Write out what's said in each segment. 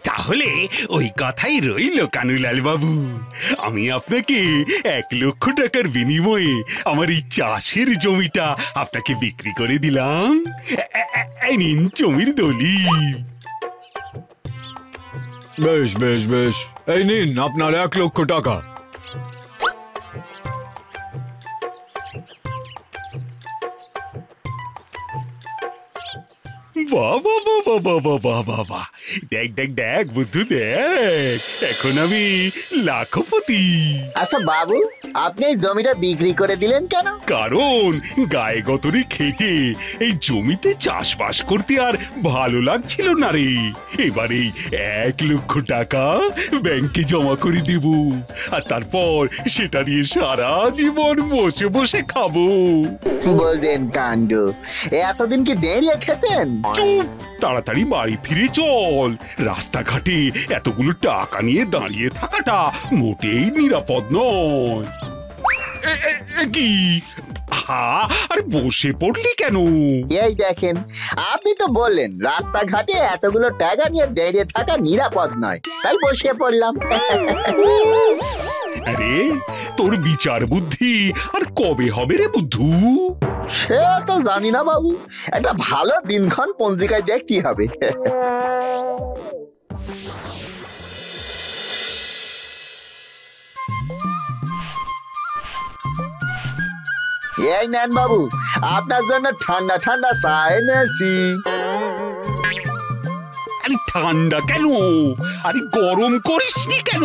তাহলে ওই কথাই রইল কানুলাল বাবু, আমি আপনাকে 1,00,000 টাকার বিনিময়ে আমার এই চাষের জমিটা আপনাকে বিক্রি করে দিলাম। এই নিন জমির দলিল। বেশ বেশ বেশ, এই নিন আপনার 1,00,000 টাকা। বাবা বাবা বাবা বাবা বাবা, দেখ দেখ দেখ বুদ্ধু দেখ, এখন আমি লাখপতি। আচ্ছা বাবু, আপনি এই জমিটা বিক্রি করে দিলেন কেন? কারণ গায়ে গতরে খেটে এই জমিতে চাষবাস করতে আর ভালো লাগছিল না রে। এবারে 1,00,000 টাকা ব্যাংকে জমা করে দেব, আর তারপর সেটা দিয়ে সারা জীবন বসে বসে খাবো। বোঝেন কাণ্ড, এতদিন কি দাঁড়িয়ে খেতেন? চুপ, তাড়াতাড়ি বাড়ি ফিরে চল। রাস্তাঘাটে এতগুলো টাকা নিয়ে দাঁড়িয়ে থাকাটা মোটেই নিরাপদ নয়। কি হা, আরে বসে পড়লি কেন? এই দেখেন, আপনি তো বললেন রাস্তাঘাটে এতগুলো টাকা নিয়ে দাঁড়িয়ে থাকা নিরাপদ নয়, তাই বসে পড়লাম। আরে তোর বিচার বুদ্ধি আর কবে হবে রে বুদ্ধু? সে তো জানি না বাবু, একটা ভালো দিনক্ষণ পঞ্জিকায় দেখতে হবে। এই নেন বাবু, আপনার জন্য ঠান্ডা ঠান্ডা চা এনেছি। আরে ঠান্ডা কেন? আরে গরম করিসনি কেন?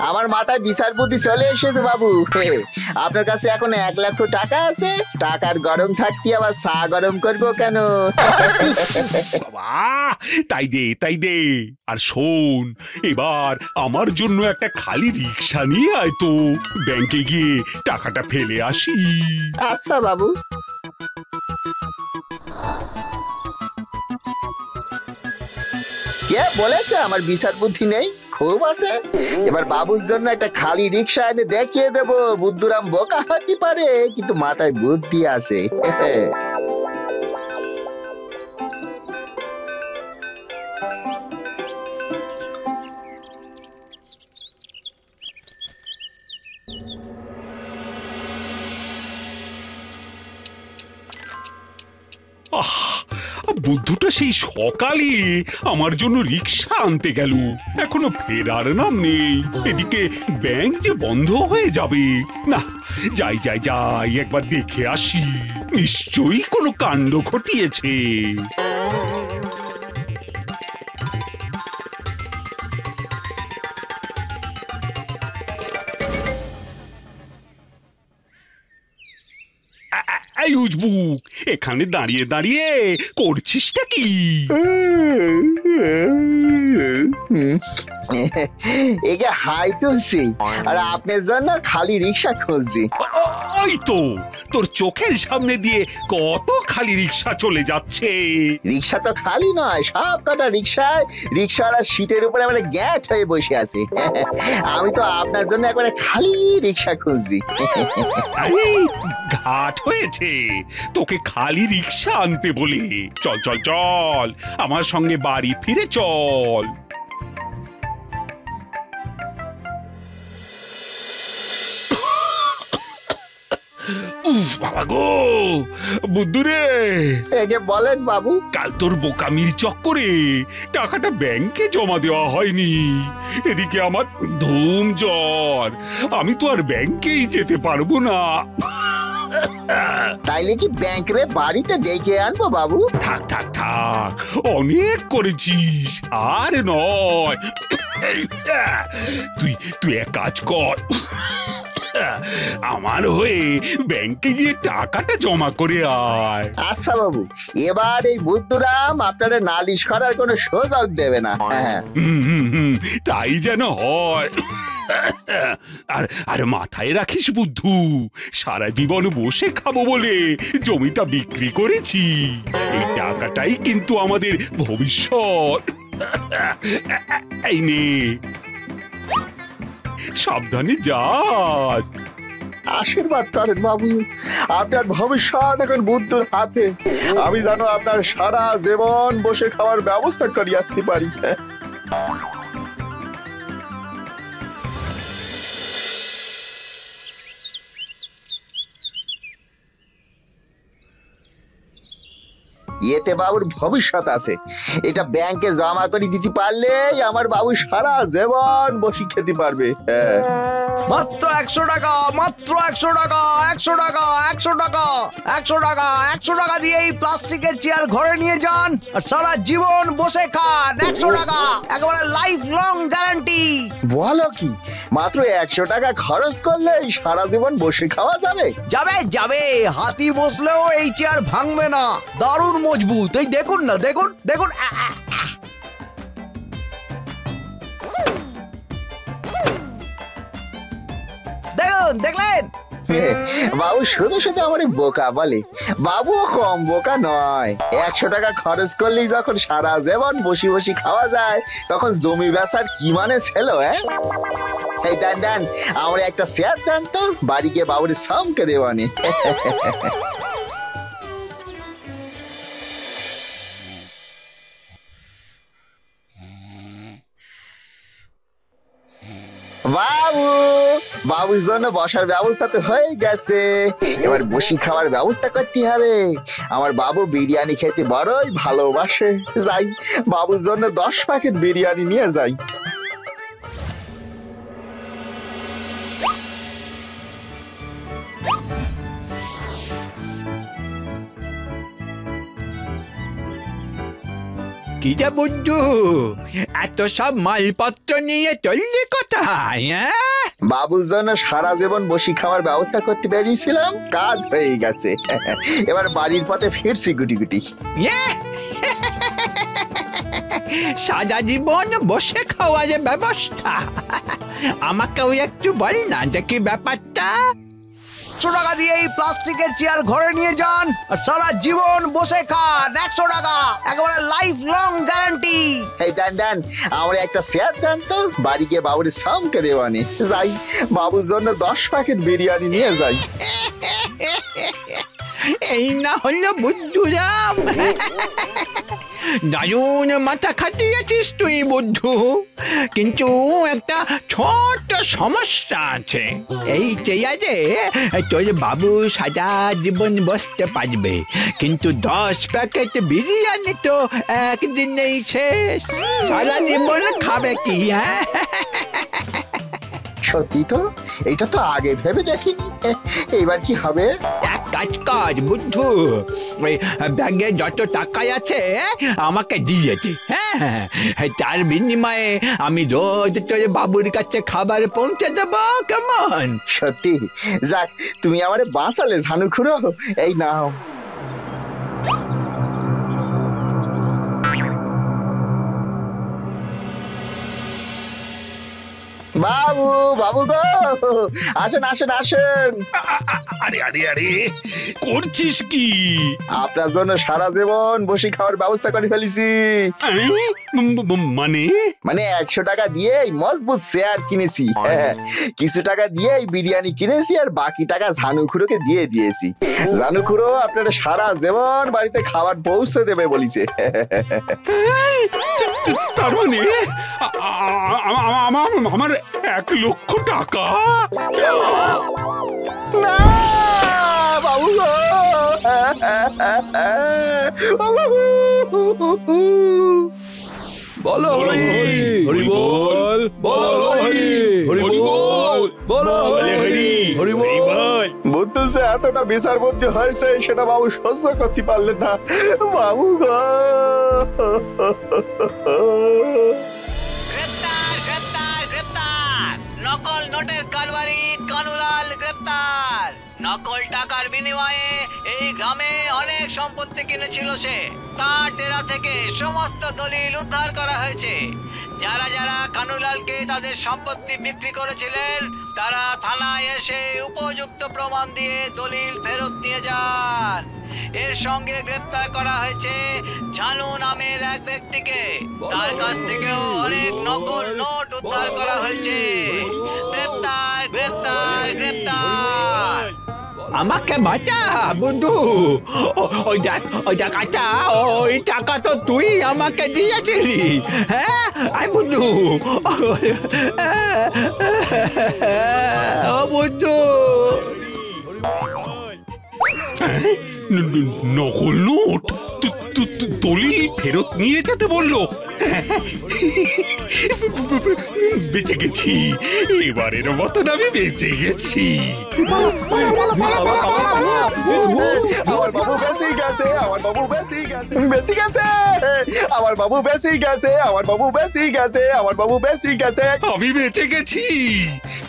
আমার মাথায় বিচার বুদ্ধি চলে এসেছে বাবু। আপনার কাছে এখন 1,00,000 টাকা আছে, টাকার গরম থাকতে আবার চা গরম করবো কেন? বাবা, তাই দে তাই দে। আর শোন, এবার আমার জন্য একটা খালি রিক্সা নিয়ে আয় তো, ব্যাংকে গিয়ে টাকাটা ফেলে আসি। আচ্ছা বাবু। কে বলেছে আমার বিচার বুদ্ধি নেই? খুব আছে। এবার বাবুর জন্য একটা খালি রিক্সা এনে দেখিয়ে দেবো বুদ্ধুরাম বোকা হতে পারে, কিন্তু মাথায় বুদ্ধি আছে। আহ, বুদ্ধুটা সেই সকালে আমার জন্য রিক্সা আনতে গেল, এখনো ফেরার নাম নেই। এদিকে ব্যাংক যে বন্ধ হয়ে যাবে। না, যাই যাই যাই, একবার দেখে আসি, নিশ্চয়ই কোনো কাণ্ড ঘটিয়েছে। এই উজবুক, এখানে দাঁড়িয়ে দাঁড়িয়ে করছিসটা কি? একে হাই তুলছি, আর আপনার জন্য খালি রিক্সা খুঁজছি। ওই তো, তোর চোখের সামনে দিয়ে কত খালি রিক্সা চলে যাচ্ছে। রিক্সা তো খালি নয়, সব কটা রিক্সায় রিক্সাওয়ালা সিটের উপরে মানে গ্যাট হয়ে বসে আছে। আমি তো আপনার জন্য একবারে খালি রিক্সা খুঁজছি। ঘাট হয়েছে তোকে খালি রিক্সা আনতে বলে। চল চল চল, আমার সঙ্গে বাড়ি ফিরে চল। বাবা গো, বুদ্ধুরে, একে বলেন বাবু। কাল তোর বোকামির চক্করে টাকাটা ব্যাংকে জমা দেওয়া হয়নি, এদিকে আমার ধুম জ্বর, আমি তো আর ব্যাংকেই যেতে পারবো না। তাইলে কি ব্যাংক রে বাড়িতে ডেকে আনবো বাবু? থাক থাক থাক, অনেক করেছিস, আর নয়। তুই তুই এক কাজ কর, আমার হয়ে ব্যাংকে গিয়ে টাকাটা জমা করে আয়। আচ্ছা বাবু, এবার এই বুদ্ধুরাম আপনারা নালিশ করার কোনো সুযোগ দেবে না। তাই যেন হয়। আর আর মাথায় রাখিস বুদ্ধু, সারা জীবন বসে খাবো বলে জমিটা বিক্রি করেছি, এই টাকাটাই কিন্তু আমাদের ভবিষ্যৎ। এই নে, সাবধানে যাস। আশীর্বাদ করেন বাবু। আপনার ভবিষ্যৎ এখন বুদ্ধুর হাতে। আমি যেন আপনার সারা জীবন বসে খাওয়ার ব্যবস্থা করে আসতে পারি। এতে বাবুর ভবিষ্যৎ আছে। এটা ব্যাংকে জমা করে দিতে পারলে আমার বাবু সারা জীবন বসে খেতে পারবে। মাত্র 100 টাকা, মাত্র 100 টাকা, 100 টাকা, 100 টাকা, 100 টাকা, 100 টাকা দিয়ে এই প্লাস্টিকের চেয়ার ঘরে নিয়ে যান আর সারা জীবন বসে খান। 100 টাকা, একেবারে লাইফ লং গ্যারান্টি। বলো কি, মাত্র 100 টাকা খরচ করলে সারা জীবন বসে খাওয়া যাবে? যাবে যাবে, হাতি বসলেও এই চেয়ার ভাঙবে না, দারুণ মজবুত। এই দেখুন না, দেখুন দেখুন, দেখুন, দেখলেন? বাবু শুধু শুধু আমার বোকা বলে। বাবুও কম বোকা নয়। 100 টাকা খরচ করলেই যখন সারা জীবন বসে বসে খাওয়া যায়, তখন জমি বেচার কি মানে ছিল? এই দেন দেন, আমার একটা শেয়ার দেন তো, বাড়ি গিয়ে বাবুর সামকে দেওয়ানি। বাবু, বাবুর জন্য বসার ব্যবস্থা তো হয়ে গেছে, এবার বসি খাওয়ার ব্যবস্থা করতে হবে। আমার বাবু বিরিয়ানি খেতে বড়ই ভালোবাসে। যাই, বাবুর জন্য 10 প্যাকেট বিরিয়ানি নিয়ে যাই। কিটা বুদ্ধু, এত সব মালপত্র নিয়ে চললি কোথায়? বাবুর জন্য সারা জীবন বসি খাওয়ার ব্যবস্থা করতে বেরিয়েছিলাম, কাজ হয়ে গেছে। এবার বাড়ির পথে ফিরছি গুটি গুটি। সারা জীবন বসে খাওয়ার ব্যবস্থা? আমাকেও একটু বল না, দেখি ব্যাপারটা। 100 টাকা দিয়ে এই প্লাস্টিকের চেয়ার ঘরে নিয়ে যান আর সারা জীবন বসে খান। 100 টাকা, একেবারে লাইফ লং গ্যারান্টি। এই দেন দেন, আমার একটা শেয়ার দেন তো, বাড়ি গিয়ে বাবুর সামকে দেওয়ানি। যাই, বাবুর জন্য 10 প্যাকেট বিরিয়ানি নিয়ে যাই। এই না হলো বুদ্ধুরাম, দারুণ মাথা খাটিয়েছিস তুই বুদ্ধু, কিন্তু একটা ছোট সমস্যা আছে। এই চেয়ারে তোর বাবু সারা জীবন বসতে পারবে, কিন্তু 10 প্যাকেট বিরিয়ানি তো একদিনেই শেষ। সারা জীবন খাবে কি? সত্যি তো, এটা তো আগে ভেবে দেখিনি। এবার কি হবে? এক কাজ কর বুদ্ধু, ওই ব্যাগে যত টাকা আছে আমাকে দিয়েছে, হ্যাঁ, তার বিনিময়ে আমি রোজ তোর বাবুর কাছে খাবার পৌঁছে দেবো, কেমন? সত্যি? যাক, তুমি আমারে বাঁচালে ঝানু খুড়ো। এই নাও। বাবু, বাবু গো, আসেন আসেন আসেন। আরে আরে আরে, করছিস কি? আপনার জন্য সারা জীবন বসে খাওয়ার ব্যবস্থা করে ফেলেছি। মানে? মানে 100 টাকা দিয়ে মজবুত চেয়ার কিনেছি, কিছু টাকা দিয়ে বিরিয়ানি কিনেছি, আর বাকি টাকা ঝানু খুড়োকে দিয়ে দিয়েছি। ঝানু খুড়ো আপনারা সারা জীবন বাড়িতে খাবার পৌঁছে দেবে বলিছে। তার মানে আমার 1 লক্ষ টাকা? না বাবু গো, বলো হরি হরি বল, বলো হরি হরি বল, বলো হরি হরি বল। বুদ্ধু সে এতটা বিচার বুদ্ধি হয়েছে, সেটা বাবু সহ্য করতে পারলেন না। বাবু গো, গ্রেপ্তার, গ্রেপ্তার, গ্রেপ্তার! নকল নোটের কারবারি কানুলাল গ্রেপ্তার। নকল টাকার বিনিময়ে এই গ্রামে অনেক সম্পত্তি কিনেছিল সে। তার ডেরা থেকে সমস্ত দলিল উদ্ধার করা হয়েছে। যারা যারা কানুলালকে তাদের সম্পত্তি বিক্রি করেছিলেন, তারা থানায় এসে উপযুক্ত প্রমাণ দিয়ে দলিল ফেরত নিয়ে যান। এর সঙ্গে গ্রেপ্তার করা হয়েছে ঝানু নামের এক ব্যক্তিকে। তার কাছ থেকেও অনেক নকল নোট উদ্ধার করা হয়েছে। গ্রেপ্তার, গ্রেপ্তার, গ্রেপ্তার! আমাকে বাঁচা বুদ্ধু। ওই দেখ আচ্ছা, ওই টাকা তো তুই আমাকে দিয়েছিলি। হ্যাঁ আই বুদ্ধু, ও বুদ্ধু। নকল নোট? দলিল ফেরত নিয়ে যেতে বললো? বেঁচে গেছি, এবারের মতন আমি বেঁচে গেছি। আমার বাবু বেশি গেছে, আমার বাবু বেশি গেছে, বেশি গেছে, আমার বাবু বেশি গেছে, আমার বাবু বেশি গেছে, আমার বাবু বেশি গেছে। আমি বেঁচে গেছি,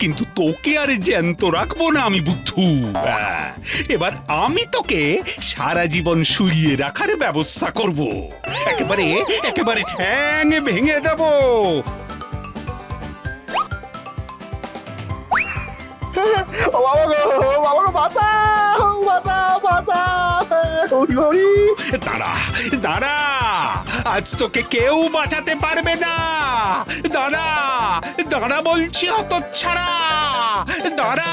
কিন্তু তোকে আর জ্যান্ত রাখবো না আমি বুদ্ধু। এবার আমি তোকে সারা জীবন শুইয়ে রাখার ব্যবস্থা করব। একেবারে একেবারে ঠ্যাং ভেঙে দেব। ও বাবা গো, বাবা গো, বাঁচাও, বাঁচাও, বাঁচাও, হরি হরি। দাঁড়া দাঁড়া, আজ তোকে কেউ বাঁচাতে পারবে না। দাঁড়া দাঁড়া বলছি, হতচ্ছাড়া, দাঁড়া।